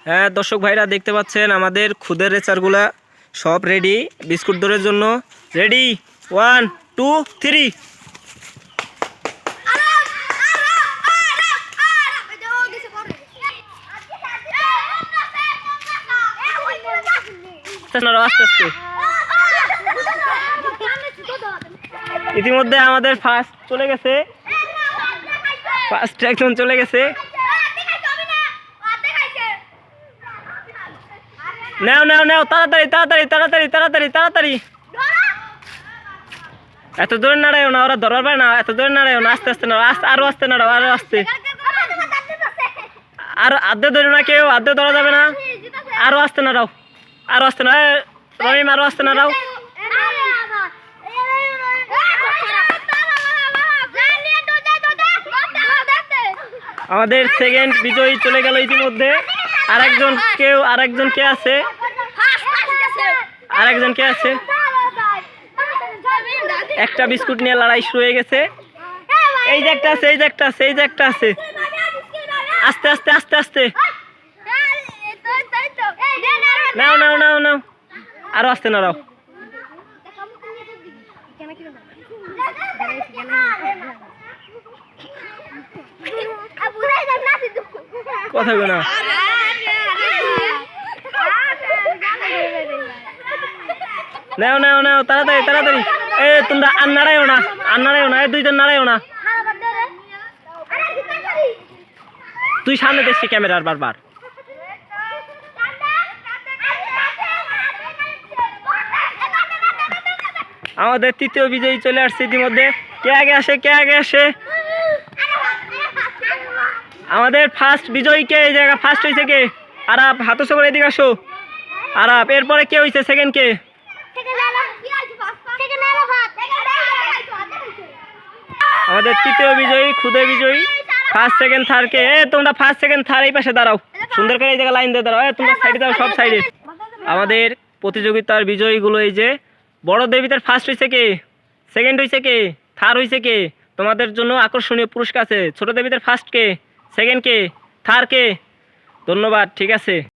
হ্যাঁ দর্শক ভাইরা দেখতে পাচ্ছেন আমাদের খুদের রেচারগুলা সব রেডি বিস্কুট দৌড়ের জন্য। রেডি 1 2 3। আস্তে আস্তে ইতিমধ্যে আমাদের ফার্স্ট চলে গেছে, ফার্স্ট একজন চলে গেছে। নাও নাও নাও তাড়াতাড়ি তাড়াতাড়ি তাড়াতাড়ি তাড়াতাড়ি তাড়াতাড়ি। এত জোরে নাড়াইও না, ওরা ধরবে না। এত জোরে নাড়াইও না, আস্তে আস্তে নাড়াও, আরো আস্তে নাড়াও, আরো আস্তে। আর আধে ধরো না কেউ, আধে ধরা যাবে না। আরো আস্তে নাড়াও, আরো আস্তে নাড়াও রহিম, আরো আস্তে নাড়াও। আমাদের সেকেন্ড বিজয়ী চলে গেল ইতিমধ্যে। আরেকজন কে আছে? আরেকজন কে আছে? একটা বিস্কুট নিয়ে লড়াই শুরু হয়ে গেছে। এই যে একটা আছে, এই যে একটা আছে, এই যে একটা আছে। আস্তে আস্তে আস্তে আস্তে নাও নাও নাও নাও, আরো আস্তে নাড়াও। কথা গো না, নাও নাও নাও তাড়াতাড়ি তাড়াতাড়ি। এ তোমরা আর নাড়াইও না, আর নাড়াইও না, দুইজন নাড়াইও না। তুই সামনে দেখছি ক্যামেরার বারবার। আমাদের তৃতীয় বিজয়ী চলে আসছে ইতিমধ্যে। কে আগে আসে, কে আগে আসে? আমাদের ফার্স্ট বিজয়ী কে? এই জায়গা ফার্স্ট হয়েছে কে? আরাপ, হাত উঁচু করে এদিকে আসো। আরাপ, এরপরে কে হয়েছে সেকেন্ড কে? আমাদের তৃতীয় বিজয়ী খুদে বিজয়ী। ফার্স্ট সেকেন্ড থার্ড কে? তোমরা ফার্স্ট সেকেন্ড থার্ড এই পাশে দাঁড়াও, সুন্দর করে এই জায়গায় লাইন দিয়ে দাঁড়াও। তোমরা সাইডে দাও, সব সাইডে। আমাদের প্রতিযোগিতার বিজয়ীগুলো এই যে। বড়দের ভিতরে ফার্স্ট হয়েছে কে? সেকেন্ড হয়েছে কে? থার্ড হয়েছে কে? তোমাদের জন্য আকর্ষণীয় পুরস্কার আছে। ছোটদের ভিতরে ফার্স্ট কে? সেকেন্ড কে? থার্ড কে? ধন্যবাদ, ঠিক আছে।